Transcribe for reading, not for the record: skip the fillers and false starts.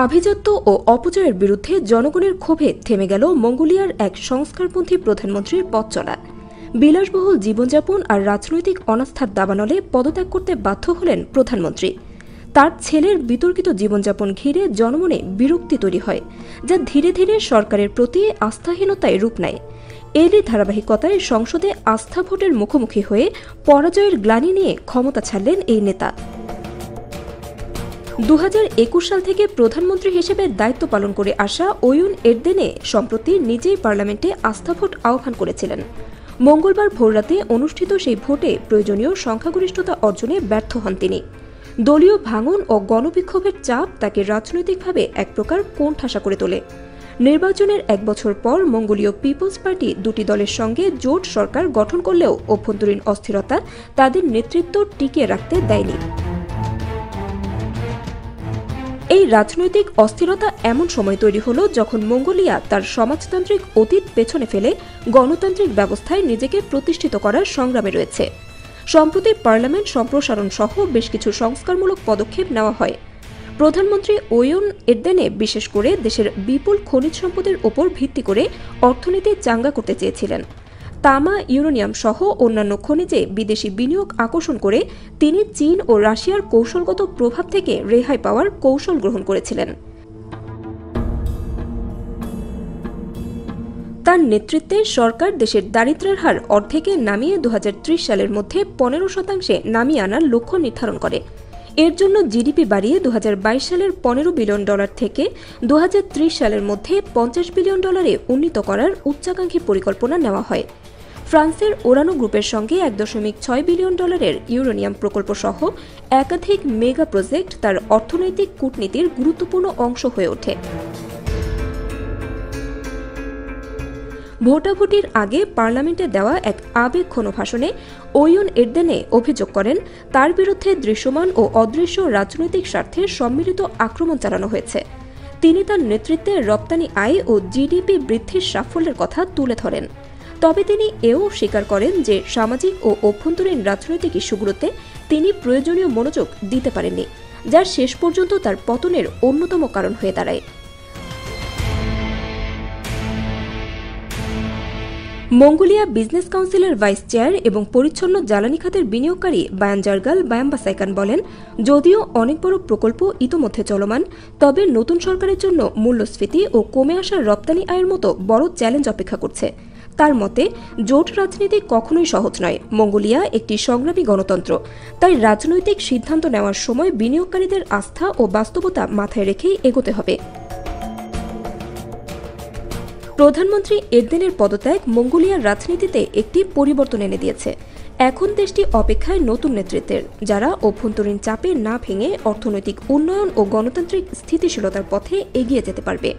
আভিজাত্য ও অপচয়ের বিরুদ্ধে জনগণের ক্ষোভে থেমে গেল মঙ্গোলিয়ার এক সংস্কারপন্থী প্রধানমন্ত্রীর পথ চলা। বিলাসবহুল জীবনযাপন আর রাজনৈতিক অনাস্থার দাবানলে পদত্যাগ করতে বাধ্য হলেন প্রধানমন্ত্রী। তার ছেলের বিতর্কিত জীবনযাপন ঘিরে জনমনে বিরক্তি তৈরি হয়, যা ধীরে ধীরে সরকারের প্রতি আস্থাহীনতায় রূপ নেয়। এরই ধারাবাহিকতায় সংসদে আস্থা ভোটের মুখোমুখি হয়ে পরাজয়ের গ্লানি নিয়ে ক্ষমতা ছাড়লেন এই নেতা। 2021 সাল থেকে প্রধানমন্ত্রী হিসেবে দায়িত্ব পালন করে আসা ওয়ুন এরদেনে সম্প্রতি নিজেই পার্লামেন্টে আস্থা ভোট আহ্বান করেছিলেন। মঙ্গলবার ভোররাতে অনুষ্ঠিত সেই ভোটে প্রয়োজনীয় সংখ্যাগরিষ্ঠতা অর্জনে ব্যর্থ হন তিনি। দলীয় ভাঙন ও গণবিক্ষোভের চাপ তাকে রাজনৈতিকভাবে এক প্রকার কোণঠাসা করে তোলে। নির্বাচনের এক বছর পর মঙ্গোলীয় পিপলস পার্টি দুটি দলের সঙ্গে জোট সরকার গঠন করলেও অভ্যন্তরীণ অস্থিরতা তাদের নেতৃত্ব টিকিয়ে রাখতে দেয়নি। এই রাজনৈতিক অস্থিরতা এমন সময় তৈরি হল যখন মঙ্গোলিয়া তার সমাজতান্ত্রিক অতীত পেছনে ফেলে গণতান্ত্রিক ব্যবস্থায় নিজেকে প্রতিষ্ঠিত করার সংগ্রামে রয়েছে। সম্প্রতি পার্লামেন্ট সম্প্রসারণ সহ বেশ কিছু সংস্কারমূলক পদক্ষেপ নেওয়া হয়। প্রধানমন্ত্রী ওয়ুন এরদেনে বিশেষ করে দেশের বিপুল খনিজ সম্পদের ওপর ভিত্তি করে অর্থনীতি চাঙ্গা করতে চেয়েছিলেন। তামা, ইউরেনিয়াম সহ অন্যান্য খনিজে বিদেশি বিনিয়োগ আকর্ষণ করে তিনি চীন ও রাশিয়ার কৌশলগত প্রভাব থেকে রেহাই পাওয়ার কৌশল গ্রহণ করেছিলেন। তার নেতৃত্বে সরকার দেশের দারিদ্র্যের হার অর্ধেকে নামিয়ে 2030 সালের মধ্যে 15% নামিয়ে আনার লক্ষ্য নির্ধারণ করে। এর জন্য জিডিপি বাড়িয়ে 2022 সালের $15 বিলিয়ন থেকে 2030 সালের মধ্যে $50 বিলিয়ন উন্নীত করার উচ্চাকাঙ্ক্ষী পরিকল্পনা নেওয়া হয়। ফ্রান্সের ওরানো গ্রুপের সঙ্গে $1.6 বিলিয়ন ইউরেনিয়াম প্রকল্প সহ একাধিক মেগা প্রজেক্ট তার অর্থনৈতিক কূটনীতির গুরুত্বপূর্ণ অংশ হয়ে ওঠে। ভোটাভুটির আগে পার্লামেন্টে দেওয়া এক আবেগঘন ভাষণে ওয়ুন এরদেনে অভিযোগ করেন তার বিরুদ্ধে দৃশ্যমান ও অদৃশ্য রাজনৈতিক স্বার্থের সম্মিলিত আক্রমণ চালানো হয়েছে। তিনি তার নেতৃত্বে রপ্তানি আয় ও জিডিপি বৃদ্ধির সাফল্যের কথা তুলে ধরেন। তবে তিনি এও স্বীকার করেন যে সামাজিক ও অভ্যন্তরীণ রাজনৈতিক ইস্যুগুলোতে তিনি প্রয়োজনীয় মনোযোগ দিতে পারেননি, যা শেষ পর্যন্ত তার পতনের অন্যতম কারণ হয়ে দাঁড়ায়। মঙ্গোলিয়া বিজনেস কাউন্সিলের ভাইস চেয়ার এবং পরিচ্ছন্ন জ্বালানি খাতের বিনিয়োগকারী বায়ানজার্গাল বায়াম্বাসাইকান বলেন, যদিও অনেক বড় প্রকল্প ইতোমধ্যে চলমান, তবে নতুন সরকারের জন্য মূল্যস্ফীতি ও কমে আসা রপ্তানি আয়ের মতো বড় চ্যালেঞ্জ অপেক্ষা করছে। তার মতে, জোট রাজনীতি কখনোই সহজ নয়। মঙ্গোলিয়া একটি সংগ্রামী গণতন্ত্র, তাই রাজনৈতিক সিদ্ধান্ত নেওয়ার সময় বিনিয়োগকারীদের আস্থা ও বাস্তবতা মাথায় রেখেই এগোতে হবে। প্রধানমন্ত্রী এরদেনের পদত্যাগ মঙ্গোলিয়ার রাজনীতিতে একটি পরিবর্তন এনে দিয়েছে। এখন দেশটি অপেক্ষায় নতুন নেতৃত্বের, যারা অভ্যন্তরীণ চাপে না ভেঙে অর্থনৈতিক উন্নয়ন ও গণতান্ত্রিক স্থিতিশীলতার পথে এগিয়ে যেতে পারবে।